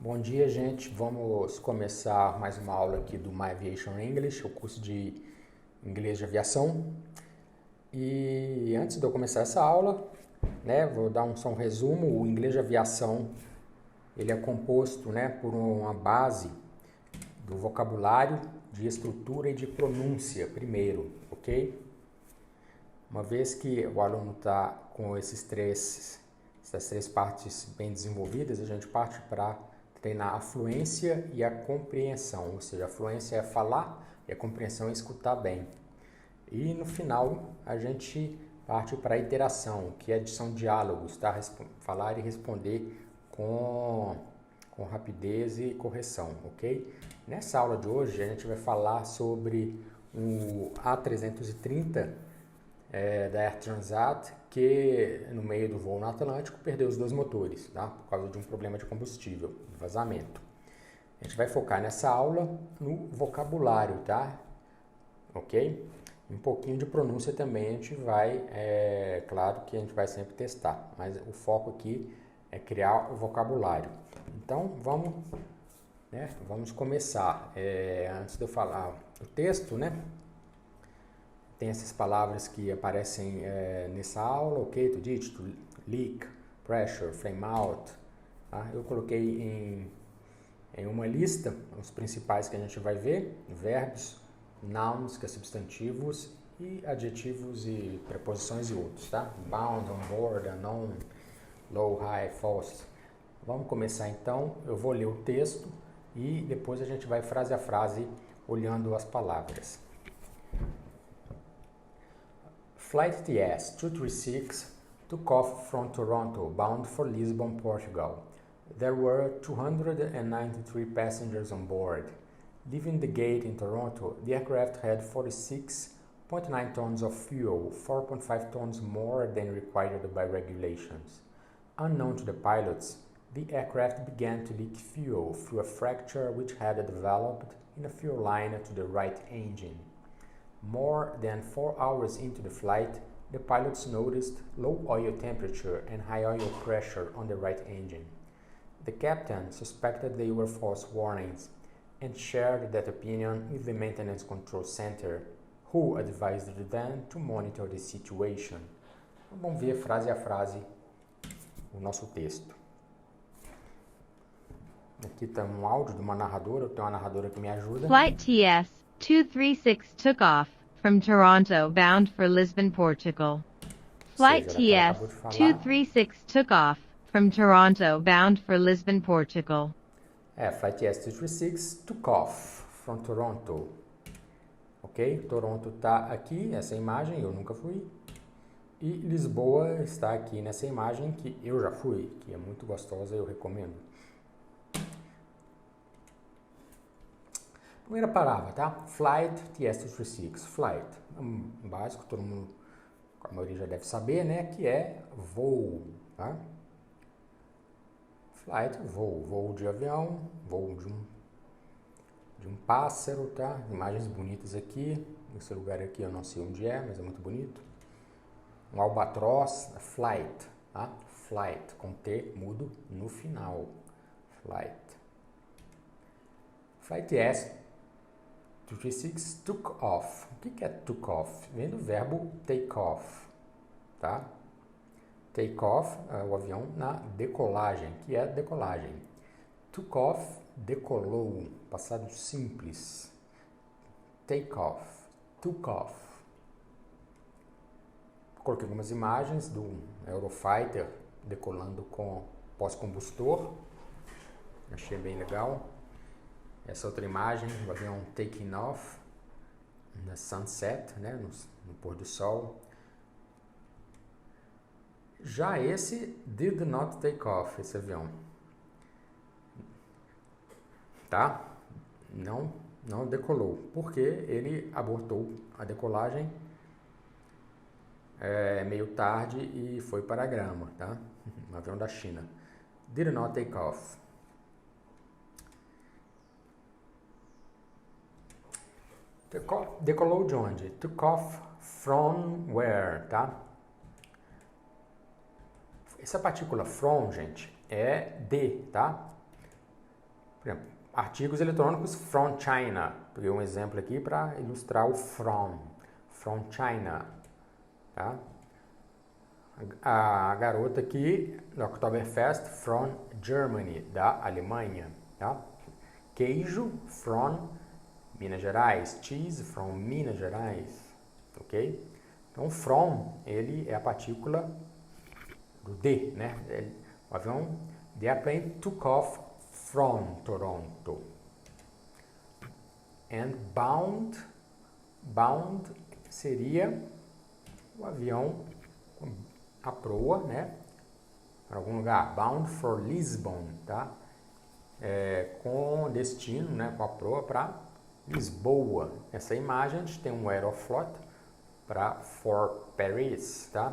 Bom dia, gente. Vamos começar mais uma aula aqui do Aviation English, o curso de inglês de aviação. E antes de eu começar essa aula, vou dar só um resumo. O inglês de aviação, ele é composto, por uma base do vocabulário, de estrutura e de pronúncia primeiro, ok? Uma vez que o aluno está com essas três partes bem desenvolvidas, a gente parte para treinar a fluência e a compreensão, ou seja, a fluência é falar e a compreensão é escutar bem. E no final a gente parte para a interação, que são diálogos, tá? Falar e responder com rapidez e correção, ok? Nessa aula de hoje a gente vai falar sobre o A330 da Air Transat, que no meio do voo no Atlântico perdeu os dois motores, tá? Por causa de um problema de combustível, vazamento. A gente vai focar nessa aula no vocabulário, tá? Ok? Um pouquinho de pronúncia também a gente vai, claro que a gente vai sempre testar, mas o foco aqui é criar o vocabulário. Então vamos começar. Antes de eu falar o texto, tem essas palavras que aparecem nessa aula, ok? To ditch, to leak, pressure, flame out. Tá? Eu coloquei em uma lista os principais que a gente vai ver: verbos, nouns, que é substantivos, e adjetivos e preposições e outros, tá? Bound, on board, unknown, low, high, false. Vamos começar então. Eu vou ler o texto e depois a gente vai frase a frase olhando as palavras. Flight TS-236 took off from Toronto, bound for Lisbon, Portugal. There were 293 passengers on board. Leaving the gate in Toronto, the aircraft had 46.9 tons of fuel, 4.5 tons more than required by regulations. Unknown to the pilots, the aircraft began to leak fuel through a fracture which had developed in a fuel line to the right engine. More than 4 hours into the flight, the pilots noticed low oil temperature and high oil pressure on the right engine. The captain suspected they were false warnings and shared that opinion with the maintenance control center, who advised them to monitor the situation. Vamos ver frase a frase o nosso texto. Aqui está um áudio de uma narradora, eu tenho uma narradora que me ajuda. Flight TS-236 took off from Toronto bound for Lisbon, Portugal. Flight TS-236 took off from Toronto bound for Lisbon, Portugal. Flight TS-236 took off from Toronto. Ok? Toronto está aqui, essa imagem, eu nunca fui. E Lisboa está aqui nessa imagem que eu já fui, que é muito gostosa, eu recomendo. Primeira palavra, tá? Flight TS-236. Flight. Básico, todo mundo, a maioria já deve saber, que é voo, tá? Flight, voo. Voo de avião, voo de um pássaro, tá? Imagens bonitas aqui. Esse lugar aqui eu não sei onde é, mas é muito bonito. Um albatroz, flight, tá? Flight, com T mudo no final. Flight. Flight TS-236 took off. O que é took off? Vem do verbo take off, tá? Take off é o avião na decolagem, que é decolagem. Took off, decolou, passado simples. Take off, took off. Coloquei algumas imagens do Eurofighter decolando com pós-combustor. Achei bem legal. Essa outra imagem, o avião taking off, na sunset, no pôr do sol. Já esse did not take off, esse avião. Tá? Não decolou, porque ele abortou a decolagem meio tarde e foi para a grama, tá? Um avião da China. Did not take off. Decolou de onde? Took off from where, tá? Essa partícula from, gente, é de, tá? Por exemplo, artigos eletrônicos from China. Peguei um exemplo aqui para ilustrar o from. From China. Tá? A garota aqui no Oktoberfest from Germany, da Alemanha. Tá? Queijo from Minas Gerais. Cheese from Minas Gerais. Ok? Então, from, ele é a partícula do de, né? O avião, the airplane took off from Toronto. And bound seria o avião a proa, né? Para algum lugar. Bound for Lisbon, tá? Com destino, né? Com a proa para Lisboa. Essa imagem a gente tem um Aeroflot para for Paris, tá?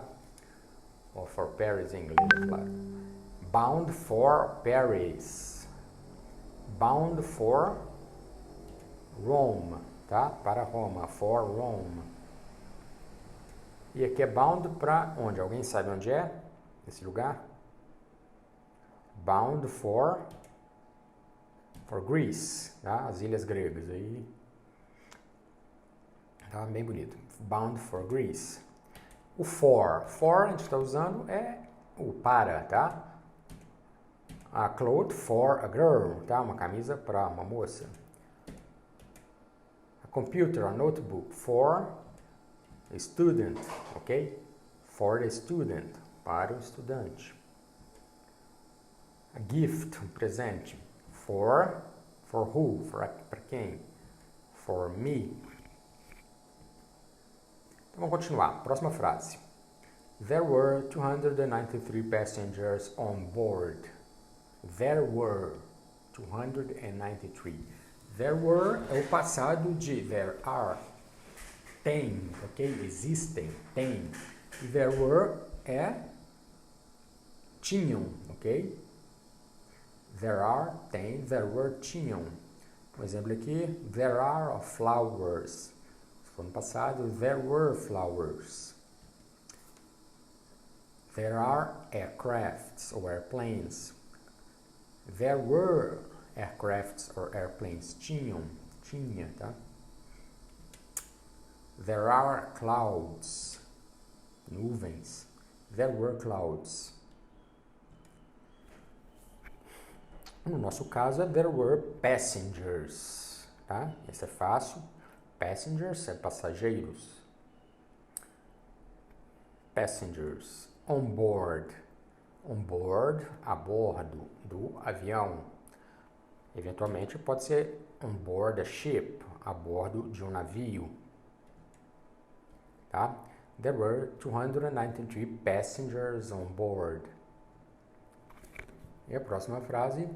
Ou for Paris em inglês, é claro. Bound for Paris. Bound for Rome, tá? Para Roma, for Rome. E aqui é bound para onde? Alguém sabe onde é esse lugar? Bound for Greece, tá? As ilhas gregas aí. Tá bem bonito. Bound for Greece. O for a gente está usando é o para, tá? A cloth for a girl, tá? Uma camisa para uma moça. A computer, a notebook for a student, ok? For the student, para o estudante. A gift, um presente. For who? Para quem? For me. Então vamos continuar. Próxima frase. There were 293 passengers on board. There were 293. There were é o passado de there are. Tem, ok? Existem, tem. E there were é tinham, ok? There are, tem, there were, tinham. Um exemplo aqui, there are flowers. Se for no passado, there were flowers. There are aircrafts or airplanes. There were aircrafts or airplanes. Tinha, tá? There are clouds. Nuvens. There were clouds. No nosso caso, there were passengers, tá? Esse é fácil. Passengers é passageiros. Passengers. On board. On board, a bordo do avião. Eventualmente pode ser on board a ship, a bordo de um navio. Tá? There were 293 passengers on board. E a próxima frase.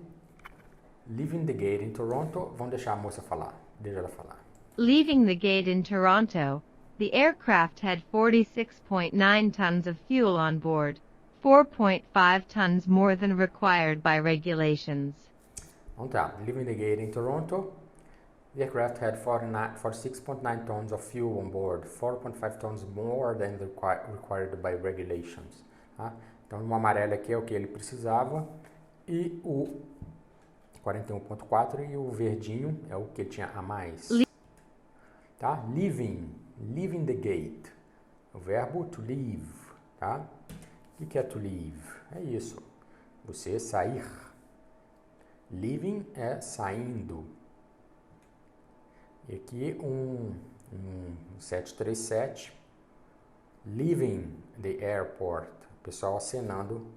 Leaving the gate in Toronto. Vamos deixar a moça falar. Deixa ela falar. Leaving the gate in Toronto, the aircraft had 46.9 tons of fuel on board, 4.5 tons more than required by regulations. Então tá. Leaving the gate in Toronto, the aircraft had 46.9 tons of fuel on board, 4.5 tons more than required by regulations. Tá? Então, o amarelo aqui é o que ele precisava e o 41.4 e o verdinho é o que ele tinha a mais. Tá? Leaving the gate. O verbo to leave, tá? O que é to leave? É isso. Você sair. Leaving é saindo. E aqui um 737. Leaving the airport. O pessoal acenando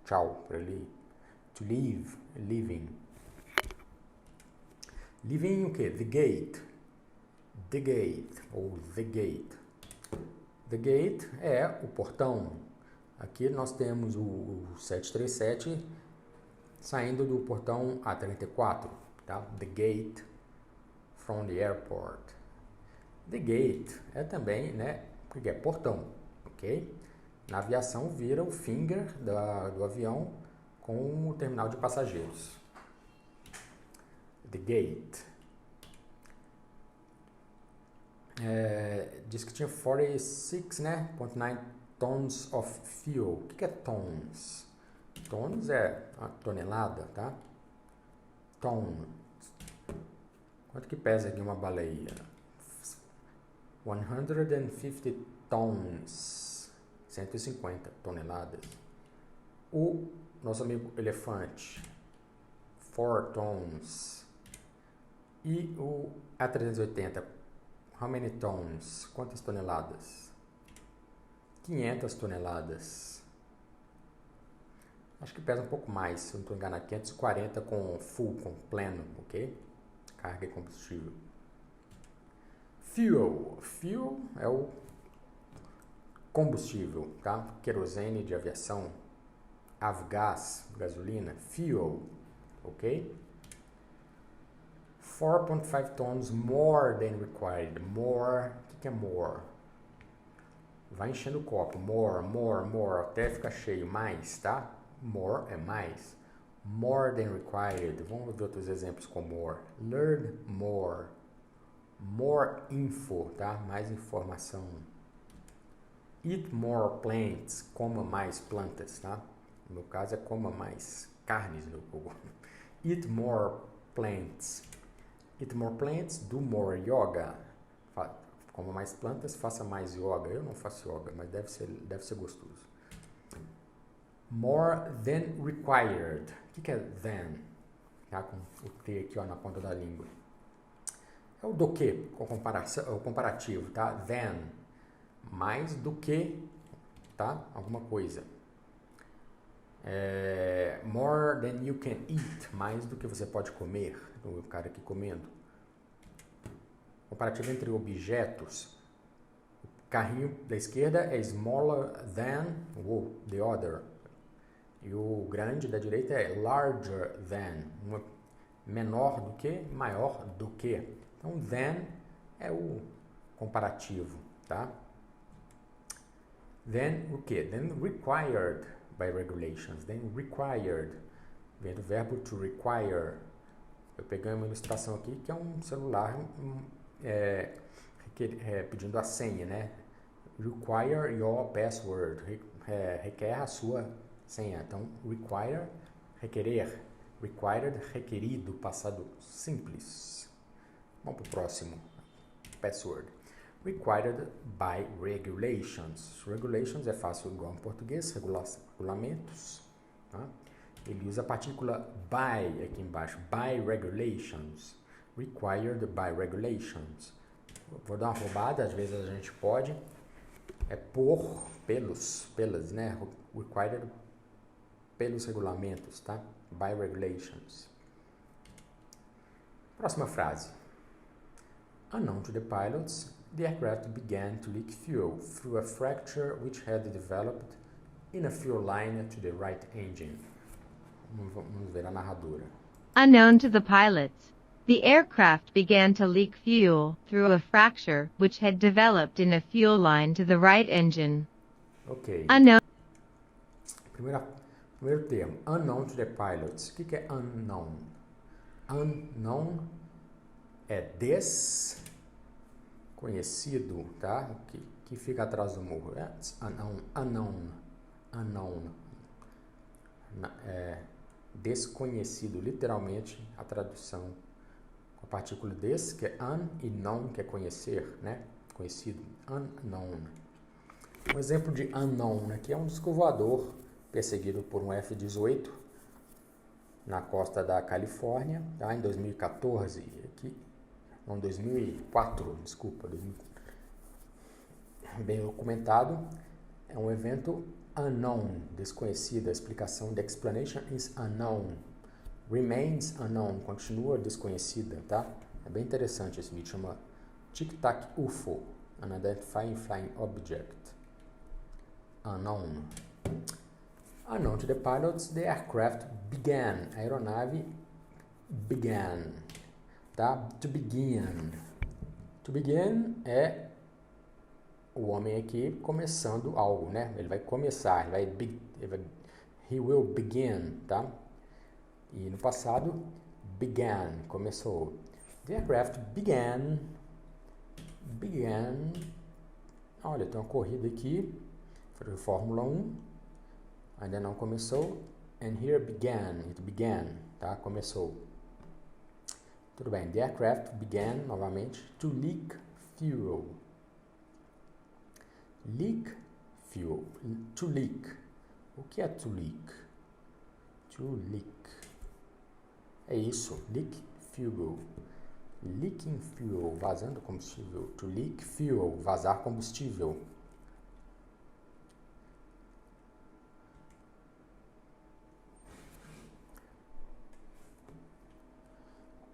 tchau para ele. To leave, leaving. Leaving o quê? The gate. The gate, ou the gate. The gate é o portão. Aqui nós temos o 737 saindo do portão A330, tá? The gate from the airport. The gate é também, né? Porque é portão, ok? Na aviação vira o finger do avião com o terminal de passageiros. The gate. Diz que tinha 46, né? 0.9 tons of fuel. O que é tons? Tons é a tonelada, tá? Ton. Quanto que pesa aqui uma baleia? 150 tons. 150 toneladas. O nosso amigo elefante. 4 tons. E o A380. How many tons? Quantas toneladas? 500 toneladas. Acho que pesa um pouco mais, se eu não estou enganado. 540 com full, com pleno, ok? Carga e combustível. Fuel. Fuel é o combustível, tá? Querosene de aviação. Avgás, gasolina. Fuel, ok? 4.5 tons more than required. More, o que é more? Vai enchendo o copo. More, more, more, até ficar cheio. Mais, tá? More é mais. More than required. Vamos ver outros exemplos com more. Learn more. More info, tá? Mais informação. Eat more plants. Coma mais plantas, tá? No meu caso é coma mais carnes no fogo. Eat more plants. Eat more plants, do more yoga. Coma mais plantas, faça mais yoga. Eu não faço yoga, mas deve ser gostoso. More than required. O que é than? Tá? Com o T aqui ó, na ponta da língua. É o do que, com comparação, o comparativo, tá? Than. Mais do que, tá? Alguma coisa. More than you can eat. Mais do que você pode comer. O cara aqui comendo. Comparativo entre objetos. O carrinho da esquerda é smaller than the other. E o grande da direita é larger than. Menor do que, maior do que. Então, than é o comparativo, tá? Then o que? Then required by regulations. Then required. Vem do verbo to require. Eu peguei uma ilustração aqui que é um celular pedindo a senha, né? Require your password. Requer a sua senha. Então, require, requerer. Required, requerido, passado simples. Vamos para o próximo. Password. Required by regulations. Regulations é fácil igual em português, regulamentos. Tá? Ele usa a partícula by aqui embaixo. By regulations. Required by regulations. Vou dar uma roubada, às vezes a gente pode. É pelas, né? Required pelos regulamentos, tá? By regulations. Próxima frase. Unknown to the pilots, the aircraft began to leak fuel through a fracture which had developed in a fuel line to the right engine. Vamos ver a narradora. Unknown to the pilots, the aircraft began to leak fuel through a fracture which had developed in a fuel line to the right engine. Ok. Unknown. Primeiro termo, unknown to the pilots. O que é unknown? Unknown é desconhecido, tá? Que fica atrás do morro. Unknown. Desconhecido, literalmente a tradução com a partícula des, que é un, e known, que é conhecer, né? Conhecido, unknown. Um exemplo de unknown aqui é um disco voador perseguido por um F-18 na costa da Califórnia, tá? Em 2014, aqui, não, 2004, desculpa, bem documentado, é um evento unknown, desconhecido, a explicação, the explanation is unknown, remains unknown, continua desconhecida, tá? É bem interessante esse vídeo, chama Tic Tac UFO, Unidentified Flying Object, unknown. Unknown to the pilots, the aircraft began, a aeronave began, tá? To begin é o homem aqui começando algo, né? Ele vai começar, he will begin, tá? E no passado, began, começou. The aircraft began, olha, tem uma corrida aqui, foi de Fórmula 1, ainda não começou, and here it began, tá? Começou. Tudo bem. The aircraft began, novamente, to leak fuel. Leak fuel. To leak. O que é to leak? To leak. É isso. Leak fuel. Leaking fuel. Vazando combustível. To leak fuel. Vazar combustível.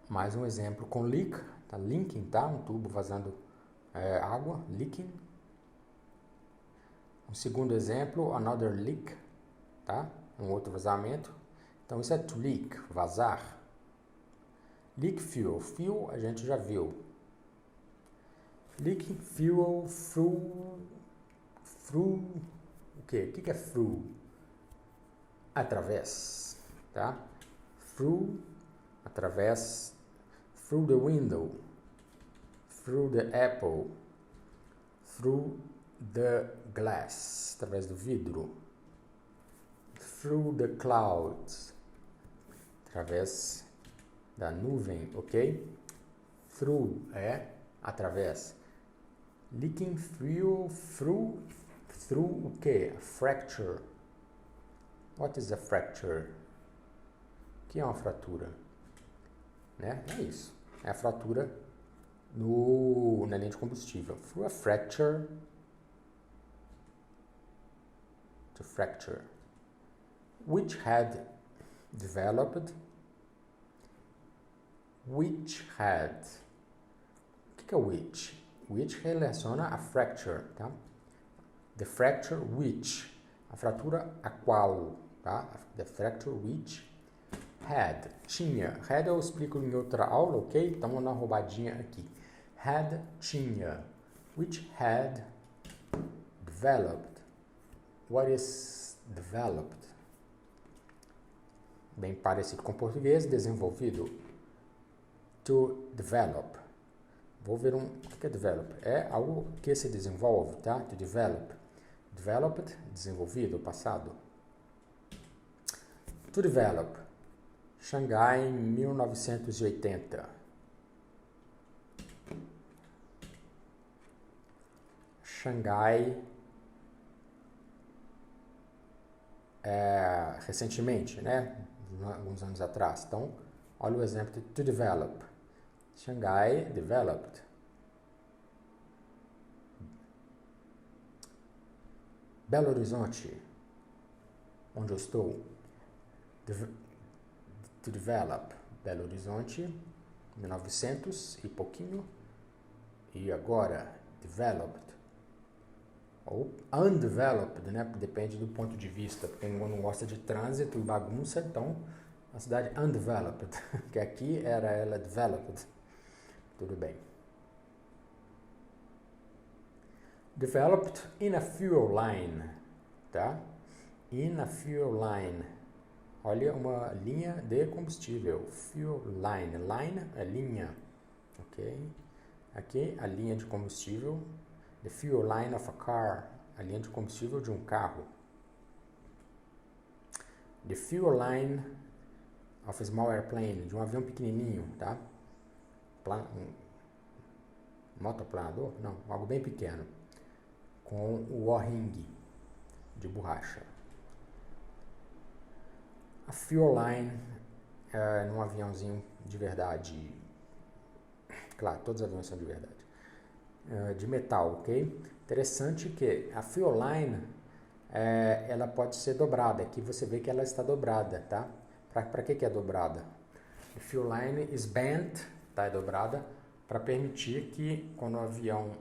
Mais um exemplo com leak, tá? Leaking, tá? Um tubo vazando água, leaking. Um segundo exemplo, another leak, tá? Um outro vazamento. Então isso é to leak, vazar. Leak fuel, fuel a gente já viu. Leaking fuel through, o quê? O que é through? Através, tá? Through, através. Through the window, through the apple, through the glass, através do vidro, through the clouds, através da nuvem, ok? Through é através. Leaking fuel through o que? Fracture. What is a fracture? O que é uma fratura? Né? É isso. É a fratura na linha de combustível. Through a fracture. To fracture. Which had developed. Which had. O que é which? Which relaciona a fracture, tá? The fracture which. A fratura a qual, tá? The fracture which had, tinha. Had eu explico em outra aula, ok? Então vamos dar uma roubadinha aqui. Had, tinha. Which had developed. What is developed? Bem parecido com português, desenvolvido. To develop. Vou ver o que é develop. É algo que se desenvolve, tá? To develop. Developed, desenvolvido, passado. To develop. Xangai, 1980. Xangai, recentemente, né? Alguns anos atrás. Então, olha o exemplo de to develop. Xangai developed. Belo Horizonte, onde eu estou. To develop. Belo Horizonte, 1900 e pouquinho. E agora, developed. Ou undeveloped, né? Depende do ponto de vista. Quem não gosta de trânsito e bagunça, então a cidade undeveloped. Que aqui era ela developed. Tudo bem. Developed in a fuel line, tá? In a fuel line. Olha, uma linha de combustível. Fuel line. Line é linha, ok? Aqui a linha de combustível. The fuel line of a car. A linha de combustível de um carro. The fuel line of a small airplane. De um avião pequenininho, tá? Motoplanador? Não, algo bem pequeno. Com o O-ring de borracha. A fuel line num aviãozinho de verdade. Claro, todos os aviões são de verdade. De metal, ok? Interessante que a fuel line ela pode ser dobrada. Aqui você vê que ela está dobrada, tá? Para que é dobrada? A fuel line is bent, tá? É dobrada para permitir que quando o avião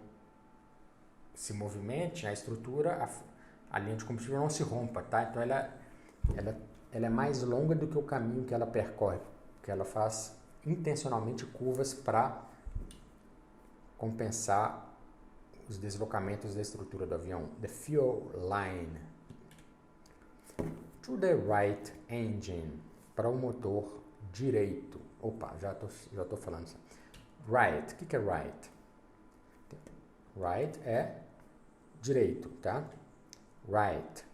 se movimente, a estrutura, a linha de combustível não se rompa, tá? Então ela é mais longa do que o caminho que ela percorre, porque ela faz intencionalmente curvas para compensar os deslocamentos da estrutura do avião. The fuel line. To the right engine. Para o motor direito. Opa, já tô falando isso. Right. O que é right? Right é direito, tá? Right.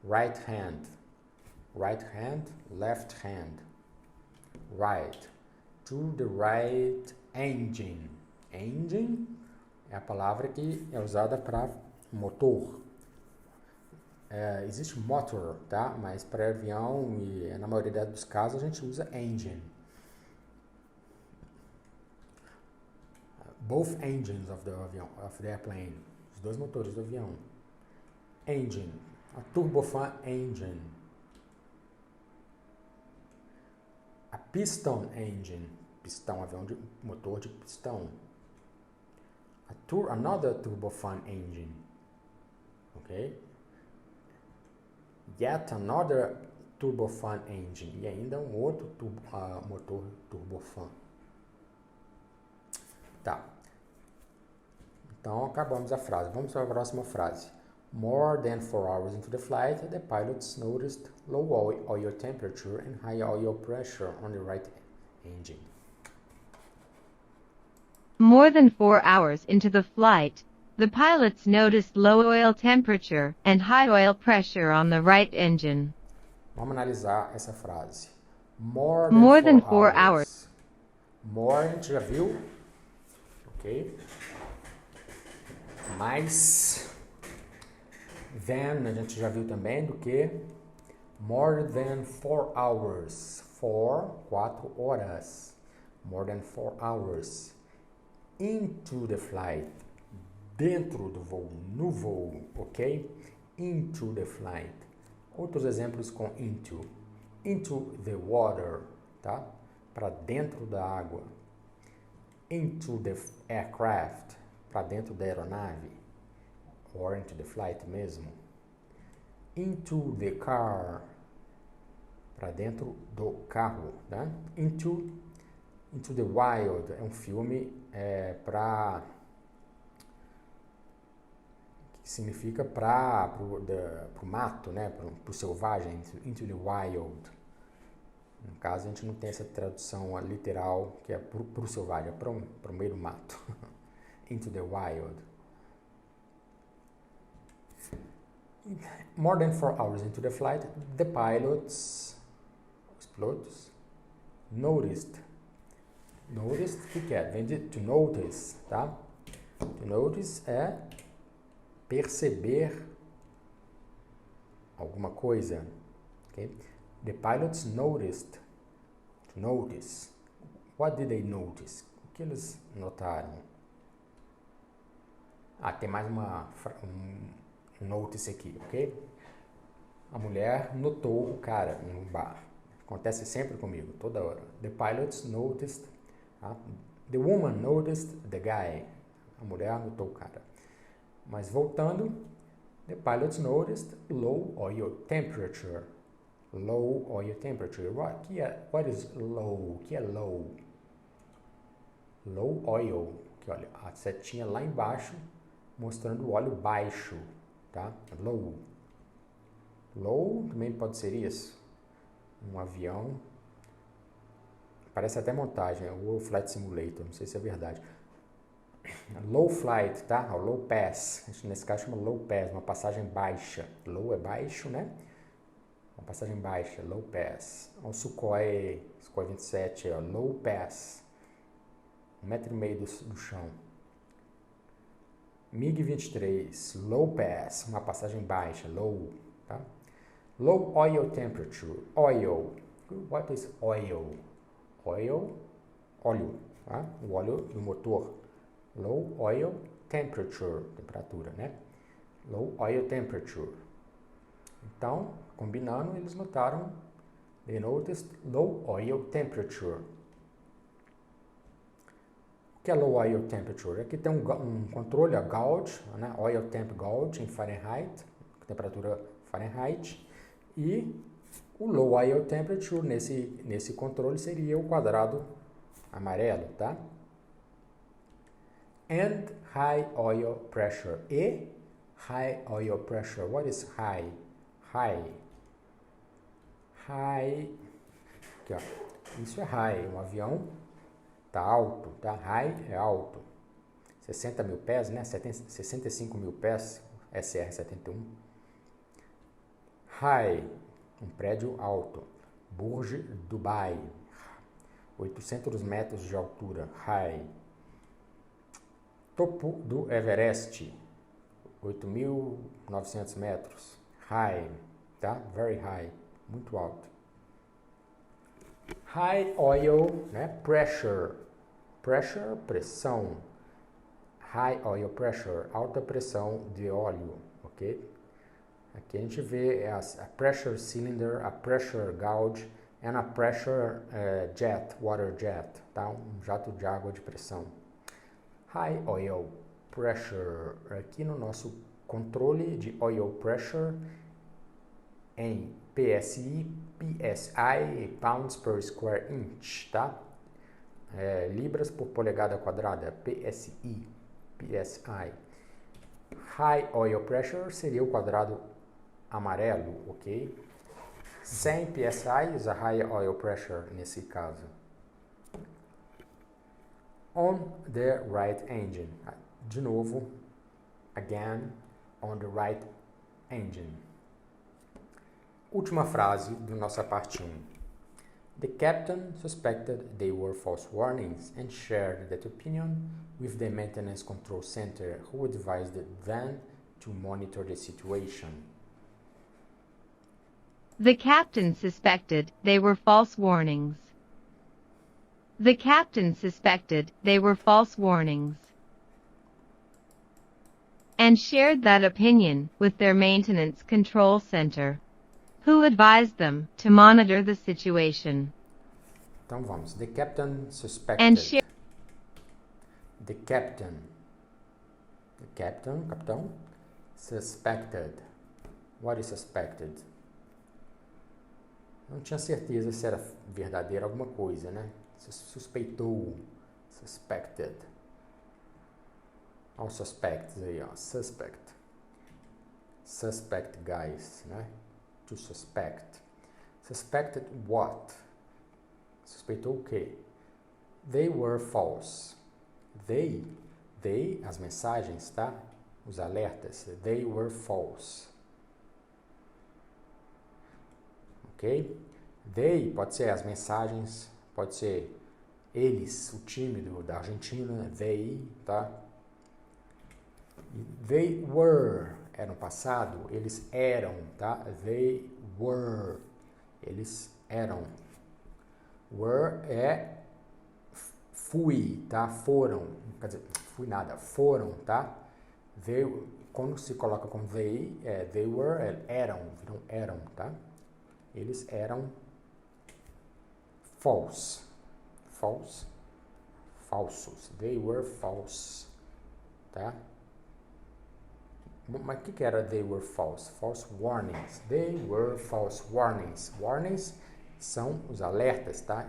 Right hand. Right hand, left hand. Right. to the right engine. Engine é a palavra que é usada para motor. Existe motor, tá? Mas para avião e na maioria dos casos a gente usa engine. Both engines of the airplane. Os dois motores do avião. Engine. A turbofan engine. A piston engine. Pistão, avião de motor de pistão. Another turbofan engine. Ok? Yet another turbofan engine. E ainda um outro motor turbofan. Tá. Então, acabamos a frase. Vamos para a próxima frase. More than 4 hours into the flight, the pilots noticed low oil temperature and high oil pressure on the right engine. More than 4 hours into the flight, the pilots noticed low oil temperature and high oil pressure on the right engine. Vamos analisar essa frase. More than 4 hours. More a gente já viu, ok? Mais than a gente já viu também do que more than 4 hours. 4 horas. More than 4 hours. Into the flight. Dentro do voo, no voo, ok? Into the flight. Outros exemplos com into. Into the water, tá? Para dentro da água. Into the aircraft. Para dentro da aeronave. Or into the flight mesmo. Into the car. Para dentro do carro, tá? Into the Wild é um filme que significa pro mato, né? Pro selvagem, into the wild. No caso, a gente não tem essa tradução literal que é pro selvagem, é pro meio do mato. Into the wild. More than 4 hours into the flight, the pilots, os pilotos, noticed, o que é? Vem de to notice, tá? To notice é perceber alguma coisa, ok? The pilots noticed, to notice. What did they notice? O que eles notaram? Tem mais um notice aqui, ok? A mulher notou o cara no bar. Acontece sempre comigo, toda hora. The pilots noticed. The woman noticed the guy. A mulher notou o cara. Mas voltando, the pilots noticed low oil temperature. Low oil temperature. What is low? O que é low? Low oil. Aqui, olha, a setinha lá embaixo mostrando o óleo baixo, tá? Low. Low também pode ser isso. Um avião. Parece até montagem, o Flight Simulator, não sei se é verdade. Low flight, tá? O low pass, a gente nesse caso chama low pass, uma passagem baixa. Low é baixo, né? Uma passagem baixa, low pass. O Sukhoi 27, low pass. 1,5 metro do chão. MiG-23, low pass, uma passagem baixa, low, tá? Low oil temperature, oil. What is oil? Oil, óleo, tá? O óleo do motor. Low oil temperature, temperatura, né? Low oil temperature. Então, combinando, eles notaram, they noticed low oil temperature. O que é low oil temperature? Aqui tem um controle, a gauge, né? Oil temp gauge em Fahrenheit, temperatura Fahrenheit, e o low oil temperature nesse controle seria o quadrado amarelo, tá? And high oil pressure. E high oil pressure. What is high? High. Aqui, ó. Isso é high. Um avião tá alto, tá? High é alto. 60 mil pés, né? 65 mil pés, SR-71. High, um prédio alto. Burj Dubai. 800 metros de altura, high. Topo do Everest, 8.900 metros, high, tá? Very high, muito alto. High oil, né? Pressure, pressão. High oil pressure, alta pressão de óleo, ok? Aqui a gente vê a pressure cylinder, a pressure gauge e a pressure jet, water jet, tá? Um jato de água de pressão. High oil pressure, aqui no nosso controle de oil pressure em PSI, PSI, pounds per square inch, tá? Libras por polegada quadrada, PSI, PSI. High oil pressure seria o quadrado amarelo, ok? 100 PSI is a high oil pressure nesse caso. On the right engine. De novo, again, on the right engine. Última frase da nossa parte 1. The captain suspected they were false warnings and shared that opinion with the maintenance control center, who advised them to monitor the situation. The captain suspected they were false warnings. The captain suspected they were false warnings and shared that opinion with their maintenance control center, who advised them to monitor the situation. Então vamos. The captain suspected. The captain, capitão, suspected. What is suspected? Não tinha certeza se era verdadeira alguma coisa, né? Suspeitou, suspected. Olha os suspects aí, ó. Suspect. Suspect, guys, né? To suspect. Suspected what? Suspeitou o quê? They were false. They, as mensagens, tá? Os alertas. They were false. Ok? They pode ser as mensagens, pode ser eles, o time da Argentina, they, tá? They were, era no passado, eles eram, tá? They were, eles eram. Were é fui, tá? Foram, quer dizer, fui nada, foram, tá? They, quando se coloca com they were, eram, tá? Eles eram false, falsos, they were false, tá? Mas o que era they were false? False warnings, they were false warnings. Warnings são os alertas, tá?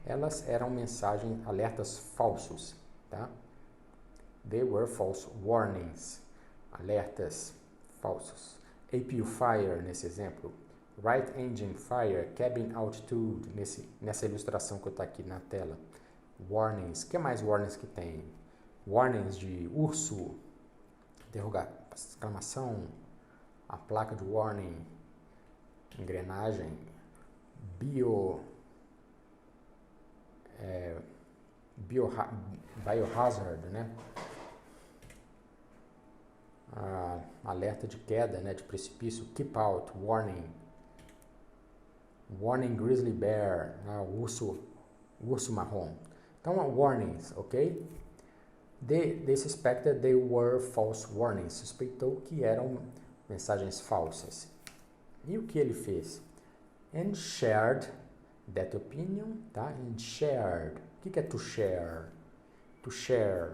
Elas eram mensagens, alertas falsos, tá? They were false warnings, alertas falsos. APU fire, nesse exemplo. Right engine fire, cabin altitude, nessa ilustração que está aqui na tela. Warnings, o que mais warnings que tem? Warnings de urso, exclamação, a placa de warning, engrenagem, biohazard, né? Alerta de queda, né? De precipício, keep out, warning. Warning grizzly bear, né? O urso marrom. Então, warnings, ok? They suspected they were false warnings. Suspeitou que eram mensagens falsas. E o que ele fez? And shared that opinion, tá? And shared. O que é to share? To share.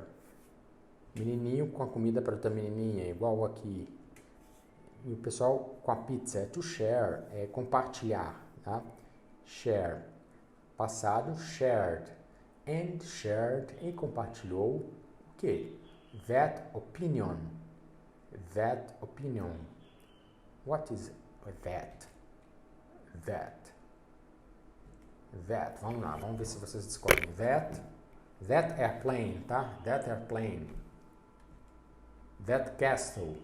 Menininho com a comida para outra menininha, igual aqui. E o pessoal com a pizza. To share é compartilhar, tá? Share. Passado, shared. And shared, e compartilhou o que? That opinion. That opinion. What is that? That. Vamos lá, vamos ver se vocês descobrem. That airplane, tá? That airplane. That castle.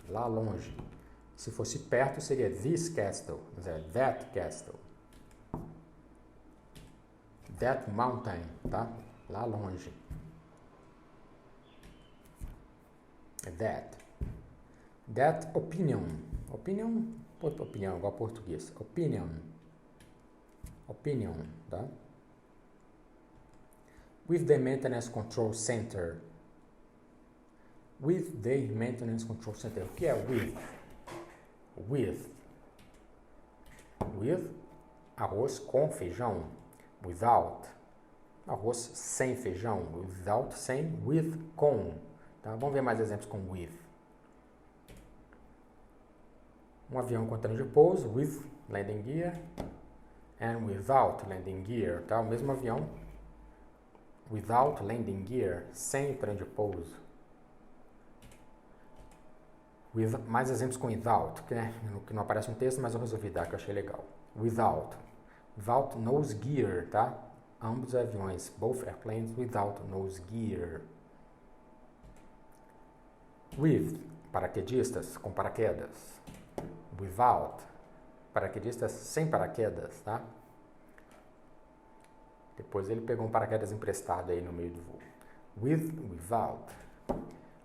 Lá longe. Se fosse perto, seria this castle. Mas é that castle. That mountain, tá? Lá longe. That. That opinion. Opinion, opinião, igual português. Opinion. Opinion, tá? With the maintenance control center. With the maintenance control center. O que é with? With. With, arroz com feijão. Without, arroz sem feijão. Without, sem. With, com. Tá? Vamos ver mais exemplos com with. Um avião com trem de pouso. With landing gear. And without landing gear. Tá? O mesmo avião. Without landing gear. Sem trem de pouso. With, mais exemplos com without, que não aparece no texto, mas eu resolvi dar, que eu achei legal. Without. Without nose gear, tá? Ambos os aviões. Both airplanes without nose gear. With. Paraquedistas com paraquedas. Without. Paraquedistas sem paraquedas, tá? Depois ele pegou um paraquedas emprestado aí no meio do voo. With, without.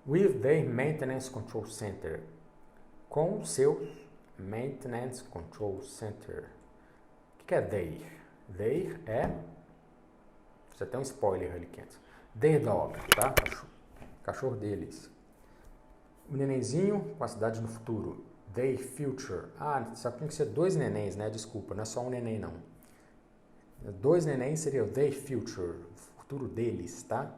With the maintenance control center. Com seu maintenance control center. O que é they? They é... Você tem um spoiler ali, Kent. Their dog, tá? Cachorro deles. O nenenzinho com a cidade no futuro. Their future. Ah, só tem que ser dois nenéns, né? Desculpa, não é só um neném, não. Dois nenéns seria o their future. O futuro deles, tá?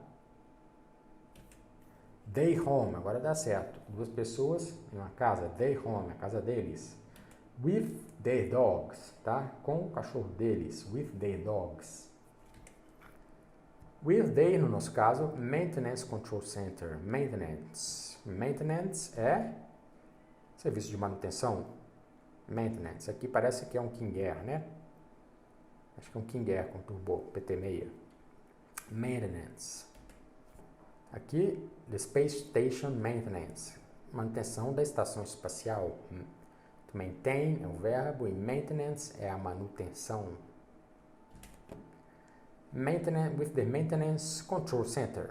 Their home, agora dá certo. Duas pessoas em uma casa. Their home, a casa deles. With their dogs, tá? Com o cachorro deles. With their dogs. With their, no nosso caso, maintenance control center. Maintenance. Maintenance é serviço de manutenção. Maintenance. Aqui parece que é um King Air, né? Acho que é um King Air com turbo PT-6. Maintenance. Aqui, the Space Station Maintenance, manutenção da estação espacial. Maintain é o verbo e maintenance é a manutenção. Maintenance, with the Maintenance Control Center,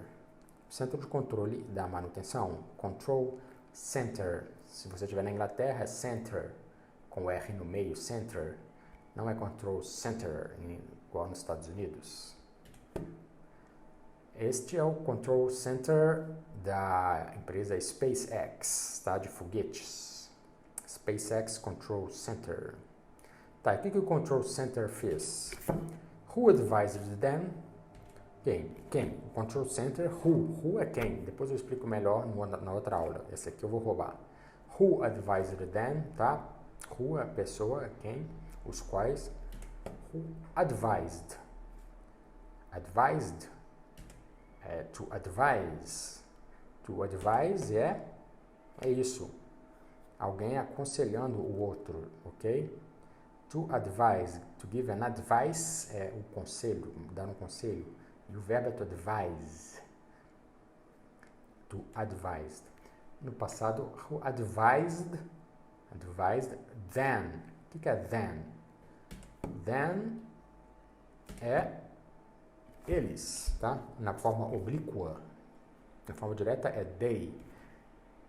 centro de controle da manutenção. Control Center, se você estiver na Inglaterra é Center, com R no meio, Center. Não é Control Center, igual nos Estados Unidos. Este é o Control Center da empresa SpaceX, tá? De foguetes. SpaceX Control Center. Tá, e o que o Control Center fez? Who advised them? Quem? O Control Center, who? Who é quem? Depois eu explico melhor na outra aula. Esse aqui eu vou roubar. Who advised them, tá? Who é a pessoa, quem? Os quais? Who advised? Advised? To advise. To advise é isso. Alguém aconselhando o outro, ok? To advise. To give an advice é o conselho, dar um conselho. E o verbo é to advise. To advised. No passado, who advised then. O que é then? Then é eles, tá? Na forma oblíqua. Na forma direta é they,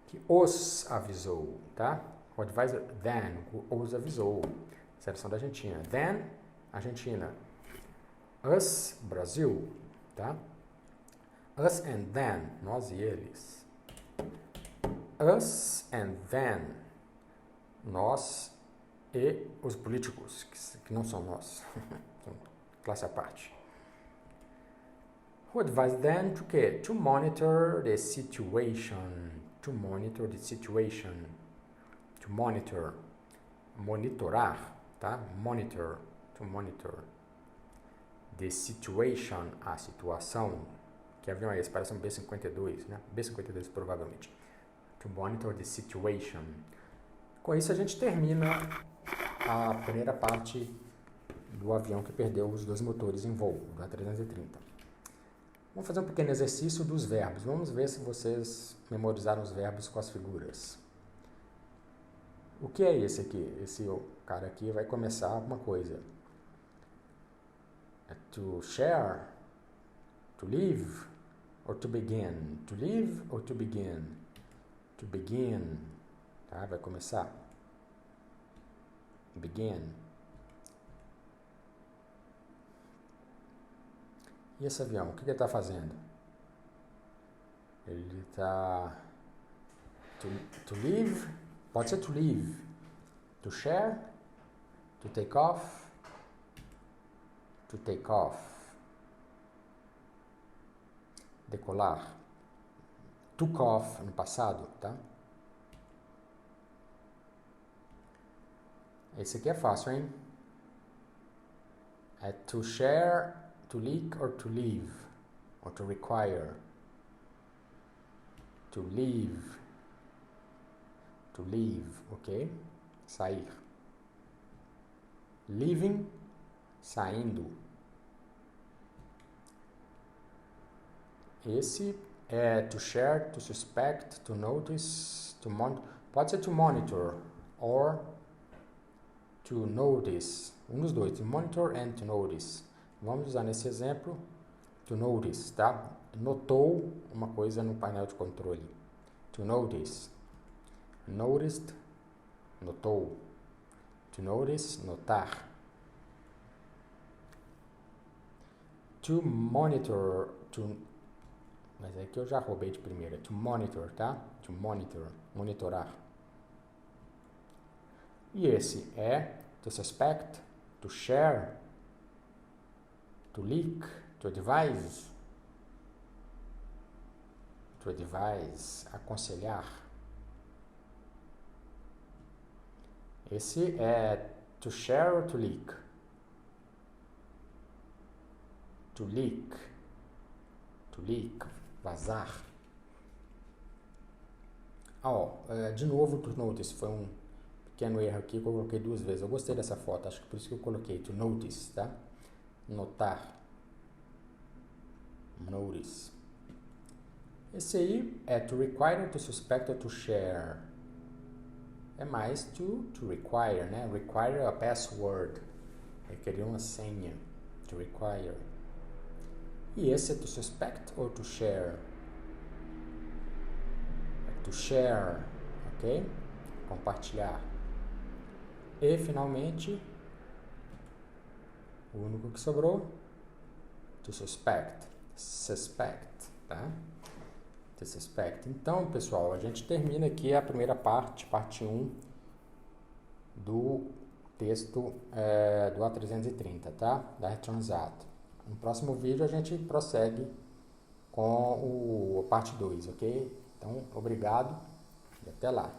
que os avisou, tá? O advisor then, os avisou. Seleção da Argentina. Then, Argentina. Us, Brasil, tá? Us and them, nós e eles. Us and them, nós e os políticos, que não são nós. São classe à parte. Who advised them to quê? To monitor the situation. To monitor the situation. To monitor. Monitorar, tá? Monitor. To monitor. The situation. A situação. Que avião é esse? Parece um B-52, né? B-52 provavelmente. To monitor the situation. Com isso a gente termina a primeira parte do avião que perdeu os dois motores em voo, do A330. Vamos fazer um pequeno exercício dos verbos. Vamos ver se vocês memorizaram os verbos com as figuras. O que é esse aqui? Esse cara aqui vai começar alguma coisa. to share, to leave, or to begin. To leave or to begin? To begin. Tá? Vai começar. Begin. E esse avião, o que ele está fazendo? Ele está... To leave, pode ser to leave. To share, to take off, to take off. Decolar. Took off no passado, tá? Esse aqui é fácil, hein? É to share, to leak or to leave. Or to require. To leave. To leave, ok? Sair. Leaving, saindo. Esse é to share, to suspect, to notice, to monitor. Pode ser to monitor or to notice. Um dos dois, to monitor and to notice. Vamos usar nesse exemplo to notice, tá? Notou uma coisa no painel de controle. To notice. Noticed, notou. To notice, notar. To monitor, mas é que eu já roubei de primeira. To monitor, tá? To monitor, monitorar. E esse é to suspect, to share, to leak, to advise. To advise, aconselhar. Esse é to share or to leak? To leak. To leak. Vazar. De novo, to notice. Foi um pequeno erro aqui que eu coloquei 2 vezes. Eu gostei dessa foto. Acho que por isso que eu coloquei to notice, tá? Notar. Notice. Esse aí é to require, to suspect or to share. É mais to require, né? Require a password. Requerer uma senha. To require. E esse é to suspect or to share? É to share, ok? Compartilhar. E, finalmente, o único que sobrou, to suspect. Suspect, tá? To suspect. Então, pessoal, a gente termina aqui a primeira parte 1 do texto do A330, tá? Da Air Transat. No próximo vídeo a gente prossegue com a parte 2, ok? Então, obrigado e até lá.